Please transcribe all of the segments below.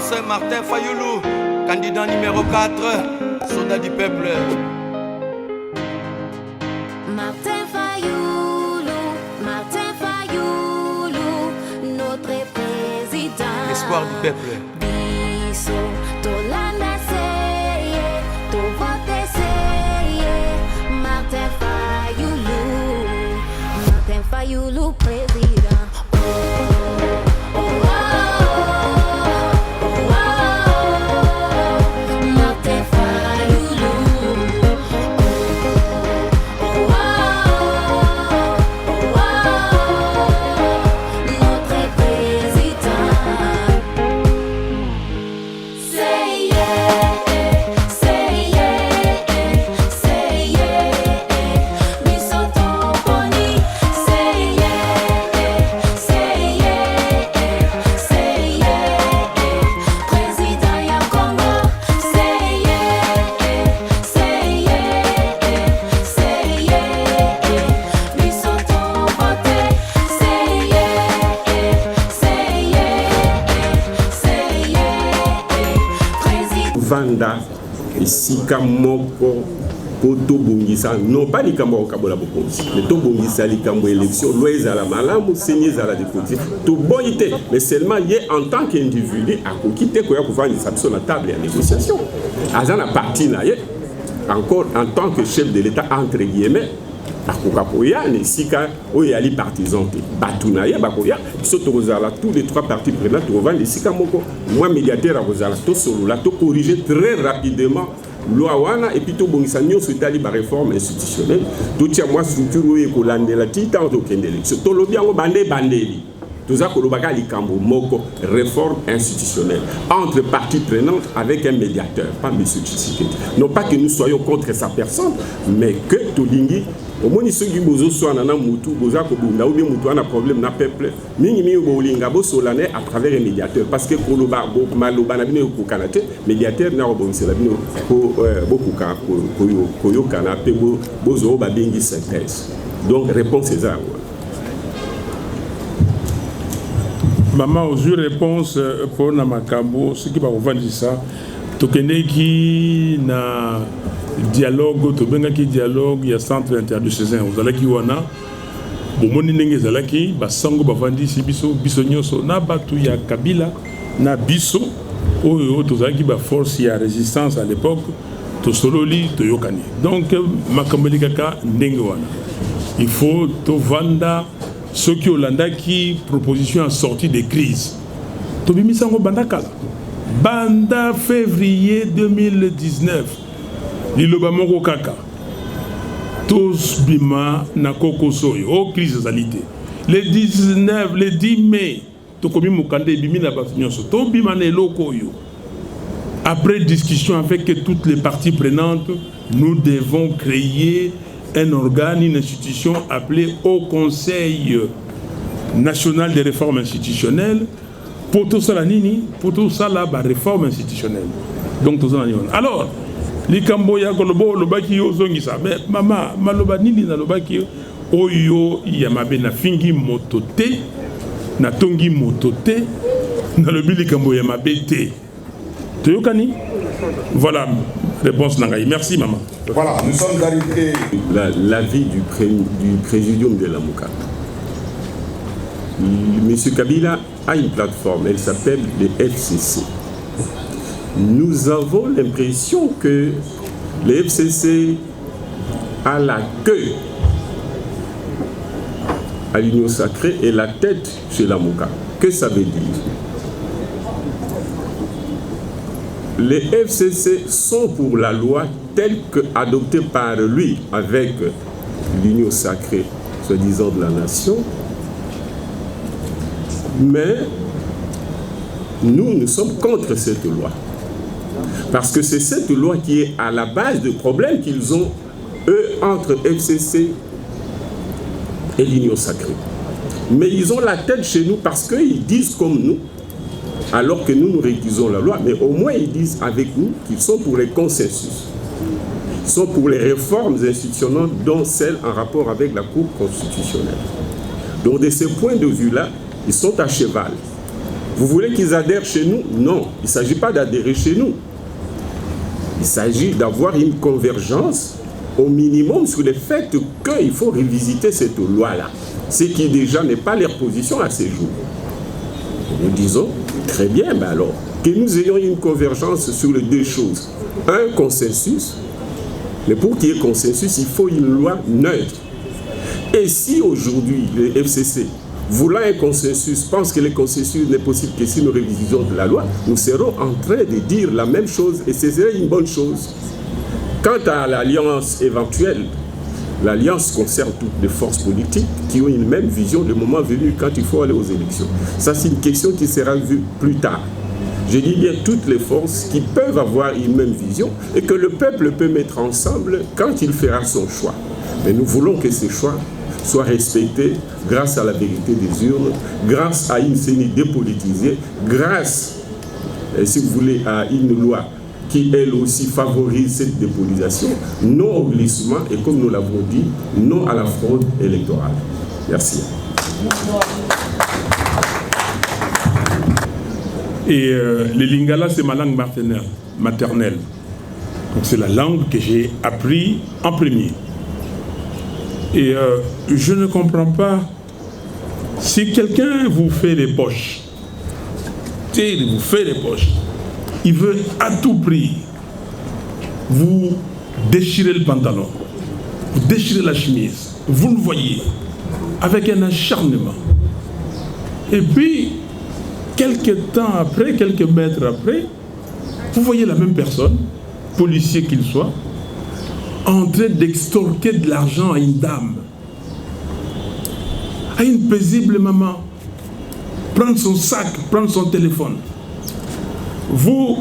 Excellence Martin Fayoulou, candidat numéro 4, soldat du peuple. Martin Fayoulou, notre président. Espoir du peuple. Biso, Tolanda seye, to vote seye. Martin Fayoulou, président. Vanda et Sika Moko Poto Bongisa, non pas les Kambo Kabola Bokonsi, mais to Bongisa les Kambo élection, lois à la malam, seigneurs à la découverte, tout bon été, mais seulement y en tant qu'individu, à quitter quoi pour faire une sur la table et la négociation. Agent a parti là, encore en tant que chef de l'État, entre guillemets, Akokapoya, Nesika, Oyali partisan, Batunaye, Bakoya, surtout Rosala, tous les trois partis prenants, tu revends les Sika Moko, moi médiateur à Rosala, tout solo là, tout corriger très rapidement. Loawana et puis tout Bongisa Nyon sur tali ba réforme institutionnelle, tout tient moi structure où est Kolande la tita en aucun élection. Tout le bien au bandeli. Tout ça Kolobaka Likambo Moko, réforme institutionnelle entre parties prenantes avec un médiateur, pas M. Tshisekedi. Non pas que nous soyons contre sa personne, mais que Tolingi au moins ceux qui bozo soit nana mutu boza ko bunda ou bien mutu a problème na peuple mingi bolinga bo solane à travers un médiateur parce que koloba bo maloba na bino ko kanate médiateur na bo c'est la bino ko beaucoup ka ko kana pe bozo ba bengi synthèse. Donc réponse c'est ça. Maman aux réponse pour na makambo ce qui va vendre ça tokeneki na dialogue to benga ki dialogue ya centre interdiocesain ozalaki wana bomoni ndenge ezalaki basango bavandisi biso nyonso na batu ya Kabila na biso oyo tozalaki ba force ya résistance à l'époque tosololi toyokani donc makambo kaka ndenge wana il faut to vanda ceux qui olandaki proposition en sortie de crise to bimisango bandakala banda février 2019 liloba moko kaka tous bima na kokosoyo au crise salité le 10 mai to komi mukande bimi na bafinyoso to bima na eloko yo après discussion avec toutes les parties prenantes nous devons créer un organe, une institution appelée Haut Conseil national des réformes institutionnelles pour tout ça la nini pour tout ça la réforme institutionnelle donc tout ça alors likambo ya kolobo lobaki yo zongisa mais mama maloba nini na lobaki oyo ya mabe na fingi motote na tongi motote na lobi likambo ya mabe te toyokani voilà réponse nangai merci maman. Voilà, nous sommes arrivés l'avis du présidium de la Mouka. Monsieur Kabila a une plateforme, elle s'appelle le FCC. Nous avons l'impression que le FCC a la queue à l'Union sacrée et la tête chez la Mouka. Que ça veut dire? Les FCC sont pour la loi telle qu'adoptée par lui avec l'Union sacrée, soi-disant de la nation. Mais nous sommes contre cette loi. Parce que c'est cette loi qui est à la base du problème qu'ils ont, eux, entre FCC et l'Union sacrée. Mais ils ont la tête chez nous parce qu'ils disent comme nous, alors que nous récusons la loi, mais au moins ils disent avec nous qu'ils sont pour les consensus. Ils sont pour les réformes institutionnelles, dont celles en rapport avec la Cour constitutionnelle. Donc de ce point de vue-là, ils sont à cheval. Vous voulez qu'ils adhèrent chez nous? Non, il ne s'agit pas d'adhérer chez nous. Il s'agit d'avoir une convergence au minimum sur le fait qu'il faut revisiter cette loi-là. Ce qui déjà n'est pas leur position à ces jours. Nous disons, très bien, ben alors, que nous ayons une convergence sur les deux choses. Un consensus, mais pour qu'il y ait consensus, il faut une loi neutre. Et si aujourd'hui, le FCC, voulant un consensus, pense que le consensus n'est possible que si nous révisons de la loi, nous serons en train de dire la même chose et ce serait une bonne chose. Quant à l'alliance éventuelle, l'alliance concerne toutes les forces politiques qui ont une même vision le moment venu quand il faut aller aux élections. Ça, c'est une question qui sera vue plus tard. Je dis bien toutes les forces qui peuvent avoir une même vision et que le peuple peut mettre ensemble quand il fera son choix. Mais nous voulons que ces choix soient respectés grâce à la vérité des urnes, grâce à une CENI dépolitisée, grâce, si vous voulez, à une loi qui, elle aussi, favorise cette dépolitisation, non au glissement et, comme nous l'avons dit, non à la fraude électorale. Merci. Et le lingala, c'est ma langue maternelle. Donc c'est la langue que j'ai appris en premier. Et je ne comprends pas, si quelqu'un vous fait les poches, vous fait les poches, il veut à tout prix vous déchirer le pantalon, vous déchirer la chemise, vous le voyez, avec un acharnement. Et puis, quelques temps après, quelques mètres après, vous voyez la même personne, policier qu'il soit, en train d'extorquer de l'argent à une dame, à une paisible maman, prendre son sac, prendre son téléphone. Vous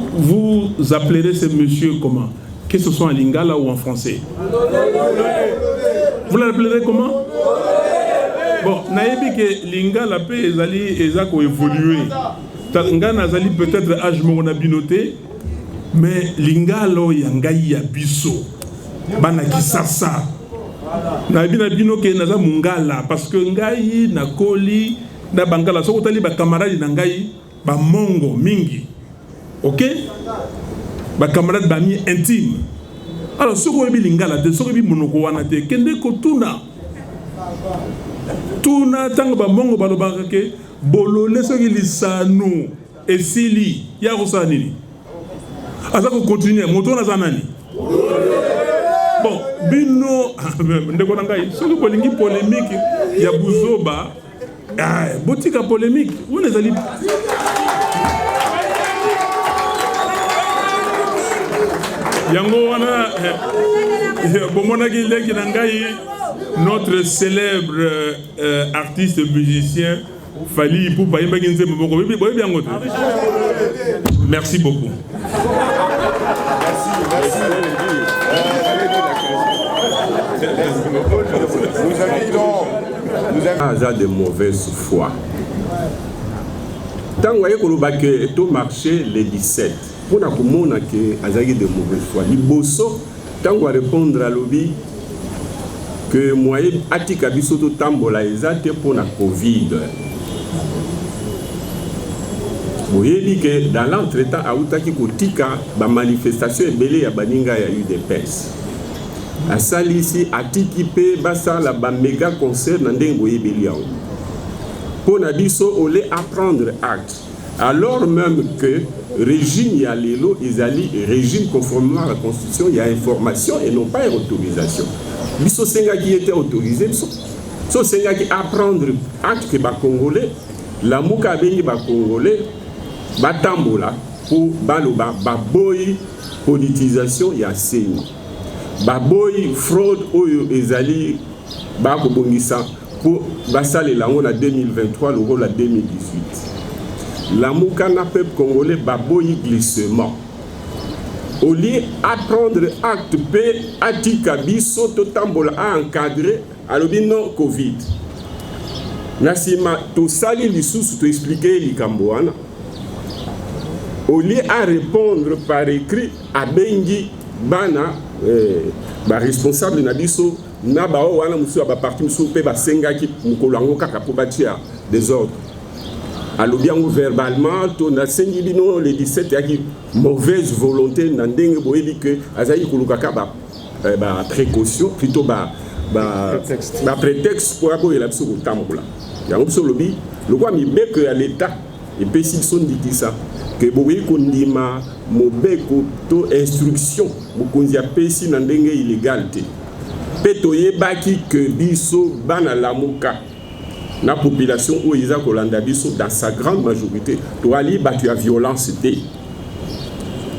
appellerez ce monsieur comment? Que ce soit en lingala ou en français. Vous l'appellerez comment? Bon, naïbi que lingala peut évoluer. Ngana azali peut-être âge mon abinoté, mais lingala yangai ya biso. Bana kisasa na bina bino ke naza mungala parce que ngai na koli na bangala soko tali ba camarade na ngai ba mongo mingi, ok, ba camarade ba mi intime. Alors soko bi lingala de soko bi monoko wana te kende ko tuna tanga ba mongo ba lobaka ke bolole soki lisanu esili ya kosanini aza ko continuer moto na zanani. Bon, bino, ndeko nangai, soki kolingi polémique ya buzoba, botika polémique, où les alliés? Yango wana, bomonaki leki nangai, notre célèbre artiste musicien Fali Ipupa Imbaginze Mboko. Merci beaucoup. Nous avons de mauvaise foi. Tant que tout marché les 17, pour nous comprendre que azaki de mauvaise foi. Liboso, tant qu'on répondre à l'objet que moi atika biso to tambola ezate pour la Covid. Vous voyez que dans l'entretemps, à Outaki Kotika, la manifestation est belée à Baninga, il y a eu des pèses. À Salisi, à Tikipe, Bassa, la méga concert, Nandengoye Beliao. Pour Nabiso, on les apprendre acte. Alors même que régime Yalelo, Isali, régime conformément à la Constitution, il y a information et non pas autorisation. Biso Senga qui était autorisé, so Senga qui apprendre acte que les Congolais, la Mouka Béni Congolais, Batambola pour Baloba, Baboy, politisation, il y a CENI. Baboy, fraude, Oyo, Ezali, Bako Bongisa, pour Bassal et Lango la 2023, le rôle la 2018. La Moukana peuple congolais, Baboy, glissement. Au lieu d'apprendre acte P, Atika Biso, Totambola a encadré, alors non Covid. Nasima, tout ça, les sous, tout expliquer les Cambouana. Au lieu de répondre par écrit à Bengi Bana, responsable de Nabiso, Nabao, Wana Moussou, à partir de Moussou, Senga qui Moukolango Kaka pour bâtir des ordres. Alors bien verbalement, on a saigné le 17 il y a une mauvaise volonté dans ndenge boyebi que azayi kulukaka ba précaution plutôt ba prétexte pour avoir la biso kotambola. Ya biso lobi le quoi mi be que à l'état et puis si son dit ça que boyebi kondima mobeko to instruction bokonzi apesi na ndenge illégalité. Petoye baki que biso bana lamuka. La population où ils ont dans sa grande majorité, tu as la violence.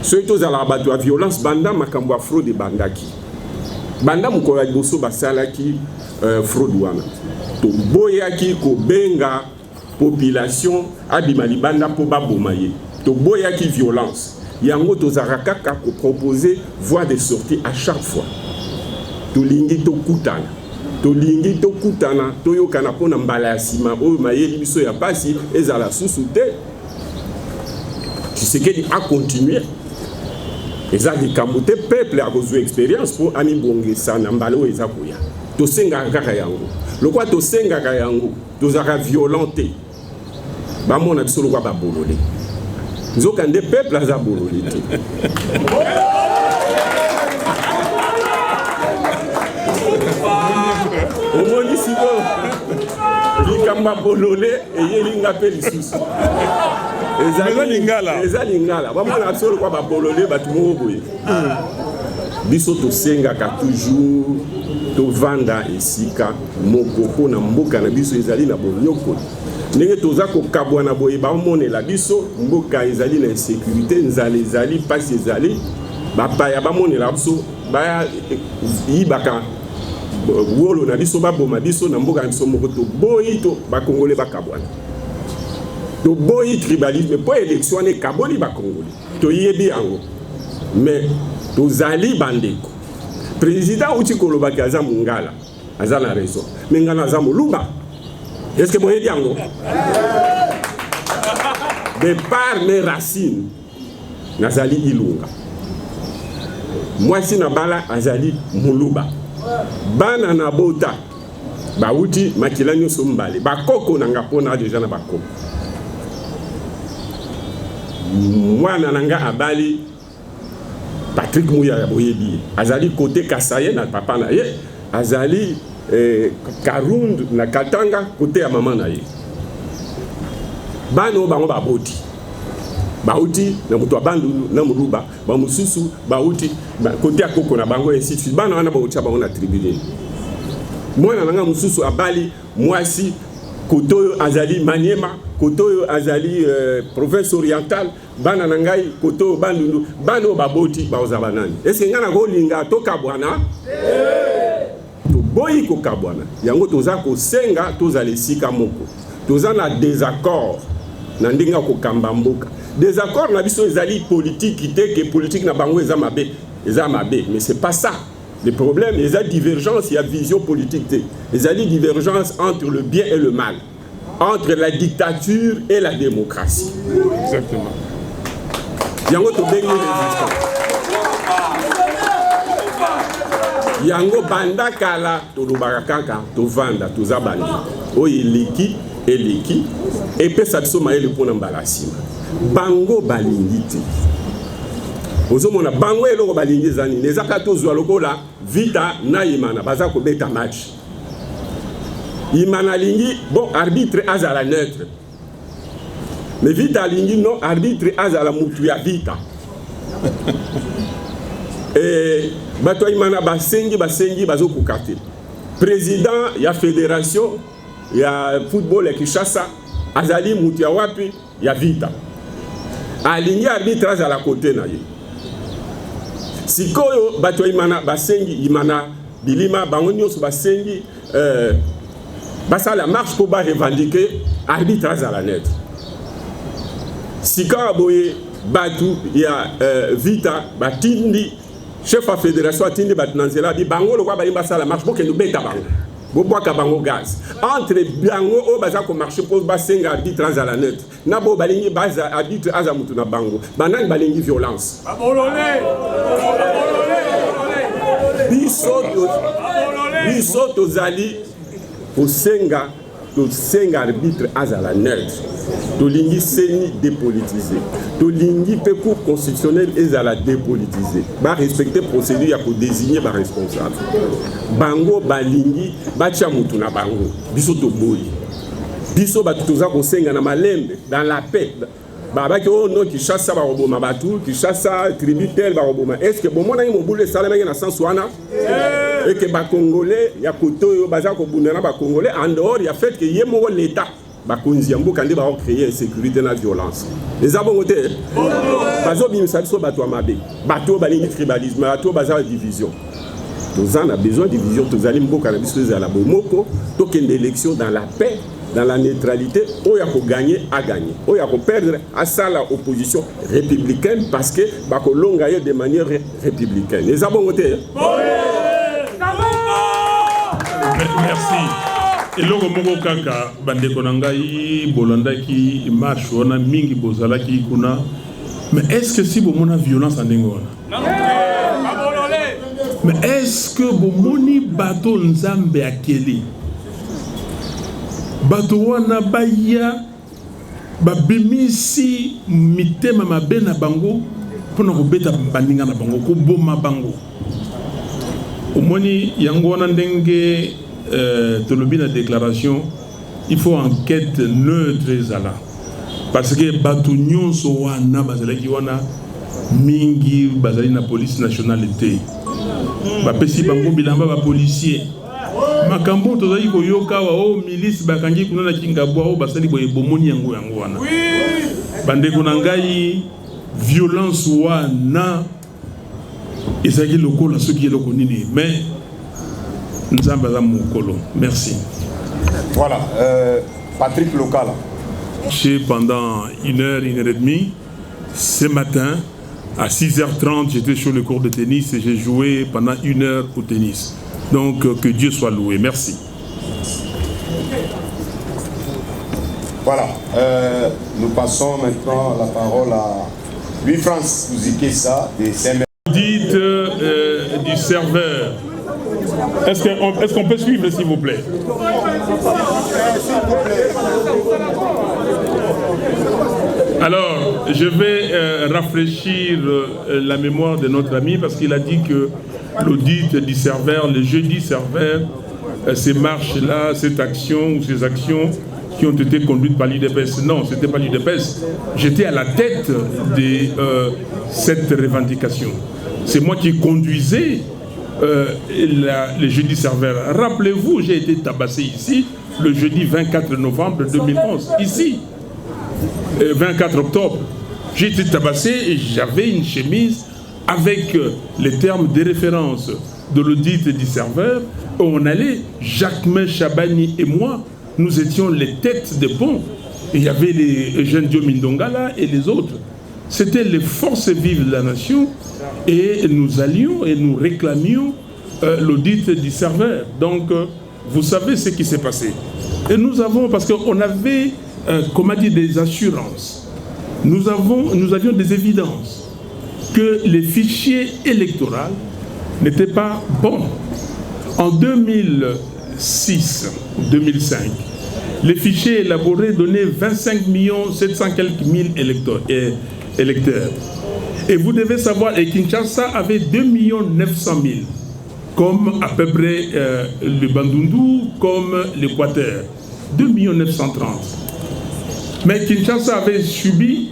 Ceux qui ont la violence, banda makambwa fraude bandaki. Banda mukola boso basalaki fraude wana. To boyaki ko benga population abimali banda po babomaye. To boyaki violence. Yango to zarakaka ko proposer voie de sortie à chaque fois. To lingi to kutana. Tolingi to kutana to yokana pona mbala ya sima oyo mayeli biso ya pasi ezala susu te. Tshisekedi a continué. Ezali kambote peuple a besoin expérience pour ami bongesa na mbala oyo ezakoya. To senga kaka yango. Lokwa to senga kaka yango, to zaka violenté. Ba mona biso lokwa ba bololé. Nzokande peuple aza bololé te. Au moins ici, Likamba Bololé et Yelinga Pelissus. Ezalingala. Vraiment, on a absolument quoi Bololé, Batumuoboy. Bisoto Senga ka toujours to vanda esika mokoko na mboka na biso ezali na bonyoko. Ndenge toza ko kabwana boye ba mone la biso mboka ezali na insécurité nzali ezali pasi ezali ba ya ba mone la biso ba yibaka wolo na biso baboma biso na mboka biso moko to boyi to bakongole bakabwana to boyi tribalisme po élection ne kaboli bakongole to yebi yango mais to zali bandeko président uti kolobaki aza mungala aza na raison mais ngana aza moluba est-ce que boyebi yango de par mes racines nazali ilunga moi si na bala azali moluba bana na bota bauti makila nyonso mbale bakoko nanga pona deja na bakoko mwana nanga abali Patrick Mouya ya boyebi azali côté Kasaye na papa na ye azali Karund na Katanga côté ya maman na ye bano bango baboti bauti na mutu abandu na muluba ba mususu bauti côté ya koko na bango ainsi de suite bana wana bauti bango na tribune mwana nanga mususu abali mwasi koto azali Maniema koto azali province orientale bana nangai koto bandundu bano baboti baoza banani est-ce que ngana ko linga to kabwana to boyi ko kabwana yango toza ko senga tozali sika moko toza na désaccord na ndinga ko kamba mboka désaccord na biso ezali politique te que politique na bango ezamabe mais c'est pas ça le problème il y a divergence il y a vision politique te ezali divergence entre le bien et le mal entre la dictature et la démocratie exactement yango to bengi résistance yango banda kala to lobaka kaka to vanda to zabani oyi eleki et pe ça biso mayele pona mbalasima bango balingi te ozomona bango eloko balingi zani nezaka tozwa lokola vita na imana baza ko beta match imana lingi bon arbitre azala neutre mais vita lingi non arbitre azala mutu ya vita et bato imana basengi bazo kokate président ya fédération ya football ya Kinshasa azali mutu ya wapi ya vita alingi arbitre azala côté na ye sikoyo bato imana basengi imana bilima bango nyonso basengi basala marche pour ba revendiquer arbitre azala neutre sika boye batu ya vita batindi chef de fédération atindi batunanzela bi bango lokwa ba basala marche pour que nous beta bango boboaka bango gaz entre bango o baza ko marcher pour basenga arbitre azala neutre na bo balingi baza arbitre azamutu na bango banani balingi violence biso tozali kosenga 5 arbitres azala neutre. Tolingi seni dépolitisé. Tolingi pe cour constitutionnelle ezala dépolitisé. Ba respecter procédure ya ko désigner ba responsable. Bango balingi bacha mutu na bango. Biso to boyi. Biso ba tuza ko senga na malembe dans la paix. Baba ki oh non qui chasse ba roboma batu, qui chasse tributaire ba roboma. Est-ce que bon mona mo boule salama na sens wana? Et que ba congolais ya koto baza ko bundana ba congolais en dehors ya fait que yemo l'état ba konziambo kandi ba créer insécurité na violence. Les abongote bazo bimisa biso bato amabe. Bato balingi tribalisme, bato baza division. Nous en a besoin de division, tous allons beaucoup à la biso za la bomoko, token d'élection dans la paix. Dans la neutralité, on a gagner à gagner. On a perdre à ça l'opposition républicaine parce que l'on gagne de manière républicaine. Les avons voté. Merci. Et logo moko kaka bande konangai bolanda ki marche ona mingi bozala ki kuna. Mais est-ce que si vous avez violence en Ningona? Mais est-ce que vous avez bateau nzambe akeli? Bato wana baya babimisi mitema mabe na bango pona kobeta baninga na bango koboma bango omoni yango wana ndenge tolobi na déclaration il faut enquête neutre ezala parce que bato nyonso wana bazalaki wana mingi bazali na police nationale te bapesi bango bilamba ba policier makambo tozali koyoka wa o milice bakangi kuna na kingabwa o basali boye bomoni yango wana bande kuna ngai violence wana ezaki lokola soki eloko nini mais nzamba za mukolo. Merci. Voilà, Patrick Lokala. Pendant 1h30 ce matin à 6h30 j'étais sur le cours de tennis et j'ai joué pendant 1 heure au tennis. Donc, que Dieu soit loué. Merci. Voilà. Nous passons maintenant la parole à Louis-France Ouzikessa des CMR. Dites du serveur. Est-ce qu'on peut suivre, s'il vous plaît? Alors, je vais rafraîchir la mémoire de notre ami parce qu'il a dit que l'audit du serveur, le jeudi serveur, ces marches-là, cette action ou ces actions qui ont été conduites par l'UDPS. Non, ce n'était pas l'UDPS. J'étais à la tête de cette revendication. C'est moi qui conduisais le jeudi serveur. Rappelez-vous, j'ai été tabassé ici le jeudi 24 novembre 2011. Ici, 24 octobre. J'ai été tabassé et j'avais une chemise avec les termes de référence de l'audit du serveur. On allait, Jacquemin Chabani et moi, nous étions les têtes de pont. Il y avait les jeunes Diomindongala et les autres. C'était les forces vives de la nation et nous allions et nous réclamions l'audit du serveur. Donc, vous savez ce qui s'est passé. Et nous avons, parce qu'on avait, comme a dit, des assurances. Nous avions des évidences que les fichiers électoraux n'étaient pas bons. En 2006-2005, les fichiers élaborés donnaient 25 700 quelques mille électeurs. Et vous devez savoir, et Kinshasa avait 2 900 000, comme à peu près le Bandundu, comme l'Équateur. 2 930 000. Mais Kinshasa avait subi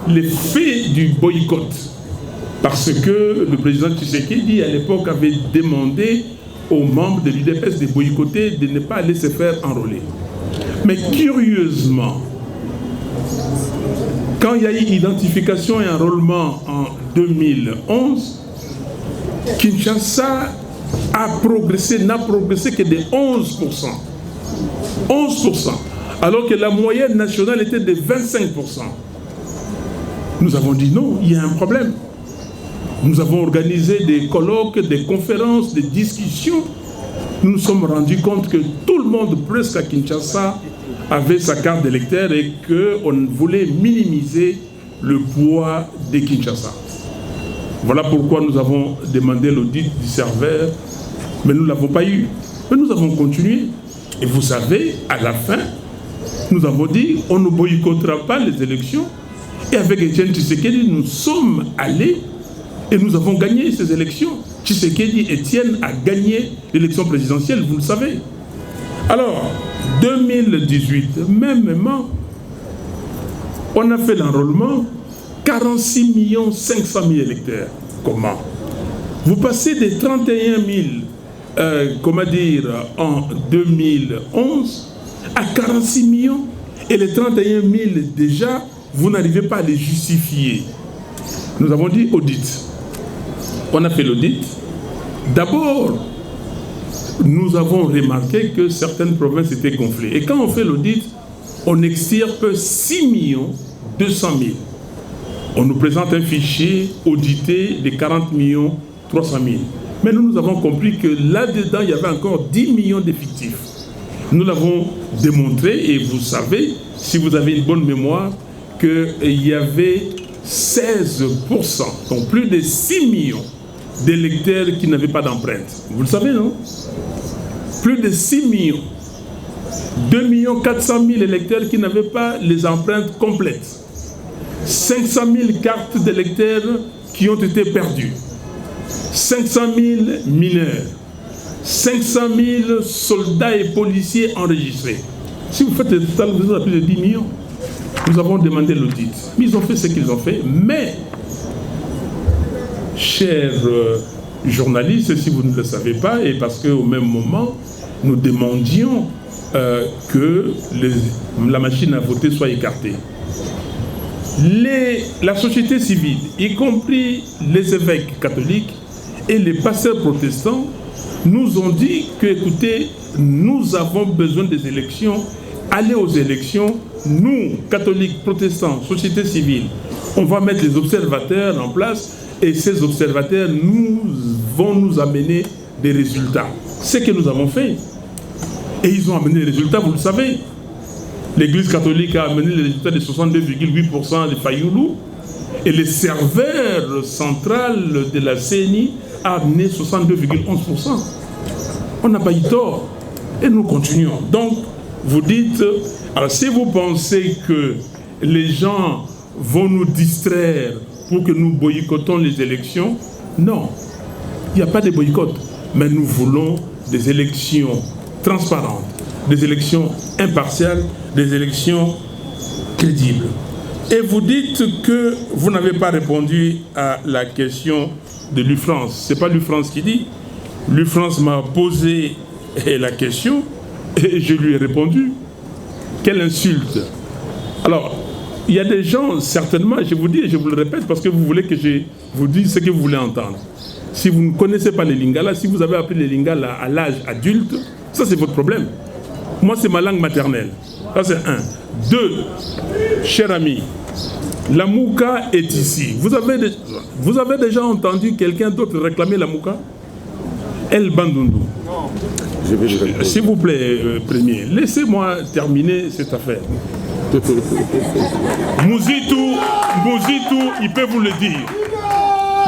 l'effet du boycott. Parce que le président Tshisekedi, à l'époque, avait demandé aux membres de l'UDPS de boycotter, de ne pas aller se faire enrôler. Mais curieusement, quand il y a eu identification et enrôlement en 2011, Kinshasa n'a progressé que de 11%. 11%. Alors que la moyenne nationale était de 25%. Nous avons dit non, il y a un problème. Nous avons organisé des colloques, des conférences, des discussions. Nous nous sommes rendus compte que tout le monde, presque à Kinshasa, avait sa carte d'électeur et qu'on voulait minimiser le poids de Kinshasa. Voilà pourquoi nous avons demandé l'audit du serveur, mais nous ne l'avons pas eu. Mais nous avons continué. Et vous savez, à la fin, nous avons dit, on ne boycottera pas les élections. Et avec Etienne Tshisekedi, nous sommes allés et nous avons gagné ces élections. Tshisekedi, Etienne a gagné l'élection présidentielle, vous le savez. Alors, 2018, mêmement, on a fait l'enrôlement, 46 500 000 électeurs. Comment? Vous passez des 31 000, en 2011 à 46 millions. Et les 31 000, déjà, vous n'arrivez pas à les justifier. Nous avons dit audit. On a fait l'audit. D'abord, nous avons remarqué que certaines provinces étaient gonflées. Et quand on fait l'audit, on extirpe 6 200 000. On nous présente un fichier audité de 40 300 000. Mais nous avons compris que là-dedans, il y avait encore 10 millions d'effectifs. Nous l'avons démontré et vous savez, si vous avez une bonne mémoire, qu'il y avait 16%, donc plus de 6 millions d'électeurs qui n'avaient pas d'empreinte. Vous le savez, non? Plus de 6 millions. 2 400 000 électeurs qui n'avaient pas les empreintes complètes. 500 000 cartes d'électeurs qui ont été perdues. 500 000 mineurs. 500 000 soldats et policiers enregistrés. Si vous faites le total, vous avez plus de 10 millions. Nous avons demandé l'audit. Mais ils ont fait ce qu'ils ont fait. Mais, chers journalistes, si vous ne le savez pas, et parce qu'au même moment, nous demandions que la machine à voter soit écartée. La société civile, y compris les évêques catholiques et les pasteurs protestants, nous ont dit que, écoutez, nous avons besoin des élections, allez aux élections, nous, catholiques, protestants, société civile, on va mettre les observateurs en place et ces observateurs vont nous amener des résultats. Ce que nous avons fait. Et ils ont amené les résultats, vous le savez. L'Église catholique a amené les résultats de 62,8% de Fayoulou et le serveur central de la CENI a amené 62,11%. On n'a pas eu tort et nous continuons. Donc, vous dites, alors si vous pensez que les gens vont nous distraire pour que nous boycottons les élections, non, il n'y a pas de boycott, mais nous voulons des élections transparentes, des élections impartiales, des élections crédibles. Et vous dites que vous n'avez pas répondu à la question de l'UFrance. Ce n'est pas l'UFrance qui dit. L'UFrance m'a posé la question et je lui ai répondu. Quelle insulte! Alors, il y a des gens, certainement, je vous dis et je vous le répète parce que vous voulez que je vous dise ce que vous voulez entendre. Si vous ne connaissez pas les lingala, si vous avez appris les lingala à l'âge adulte, ça c'est votre problème. Moi c'est ma langue maternelle. Ça c'est un. Deux, cher ami, la Mouka est ici. Vous avez déjà entendu quelqu'un d'autre réclamer la Mouka? El Bandundu. S'il vous plaît, premier, laissez-moi terminer cette affaire. Mouzitou, il peut vous le dire.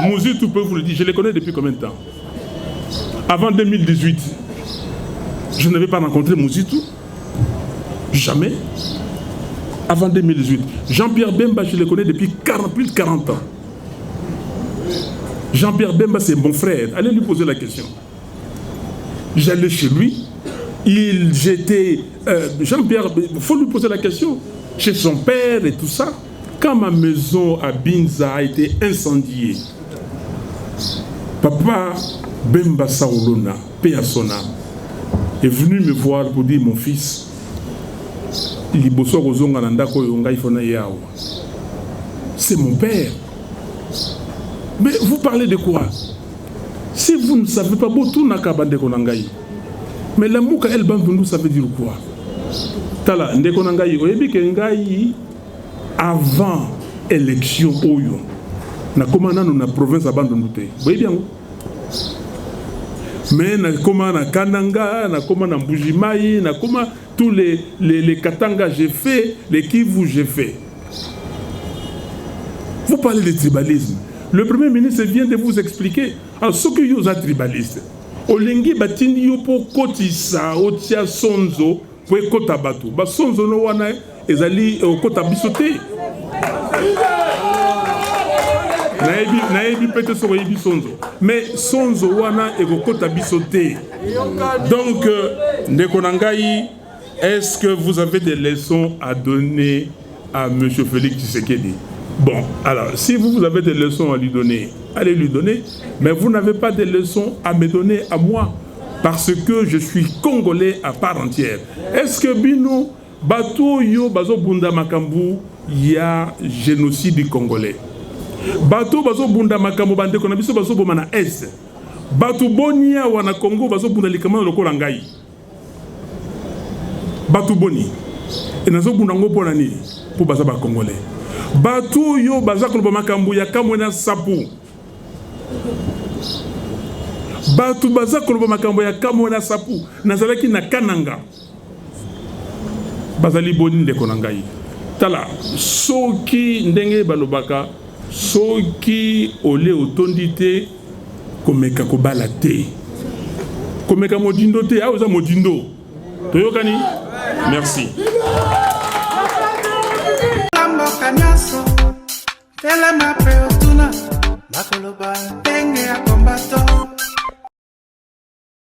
Mouzitou peut vous le dire. Je les connais depuis combien de temps? Avant 2018, je n'avais pas rencontré Mouzitou. Jamais. Avant 2018. Jean-Pierre Bemba, je le connais depuis plus de 40 ans. Jean-Pierre Bemba, c'est mon frère. Allez lui poser la question. J'allais chez lui. Jean-Pierre, il faut lui poser la question. Chez son père et tout ça. Quand ma maison à Binza a été incendiée, Papa Bemba Saoulona, paix à son âme, est venu me voir pour dire, mon fils, c'est mon père. Mais vous parlez de quoi? Si vous ne savez pas, mais la Mouka El Bandundu, ça veut dire quoi? Tala, Ndekonangayi, oyebi ke ngai avant élection oyo, na komana na province à Bandundu te. Voyez bien. Mais na koma na Kananga, na koma na Mbujimai, na koma tous les Katanga j'ai fait, les Kivu j'ai fait. Vous parlez de tribalisme. Le Premier ministre vient de vous expliquer. Alors, ce que vous êtes tribaliste, olingi batindi yo po kotisa otia sonzo po ekota bato ba sonzo no wana ezali okota biso te nayebi pete soko yebi sonzo mais sonzo wana ekokota biso te. Donc ndeko na ngai, est-ce que vous avez des leçons à donner à monsieur Félix Tshisekedi? Bon, alors, si vous avez des leçons à lui donner, allez lui donner, mais vous n'avez pas de leçons à me donner à moi, parce que je suis Congolais à part entière. Est-ce que Bino, Bato Yo, Bazo Bunda Makambu, il y a génocide du Congolais? Bato Bazo Bunda Makambu, Bande Konabiso, Bazo Bomana Est. Bato Bonia, Wana Congo, Bazo Bunda Likaman, Loko Langai. Bato Boni. Et Nazo Bundango Ponani, pour Bazaba Congolais. Bato yo bazakolo bamakambu ya kamwena sapu. Bato bazakolo bamakambu ya kamwena sapu. Nazalaki na kananga. Bazali boni ndeko na ngai. Tala, soki ndenge balobaka, soki ole otondi te komeka kobala te. Komeka modindo te, aoza modindo. Toyokani? Merci. Kanyaso, tele mape otuna, makoloba, tenge ya kombato.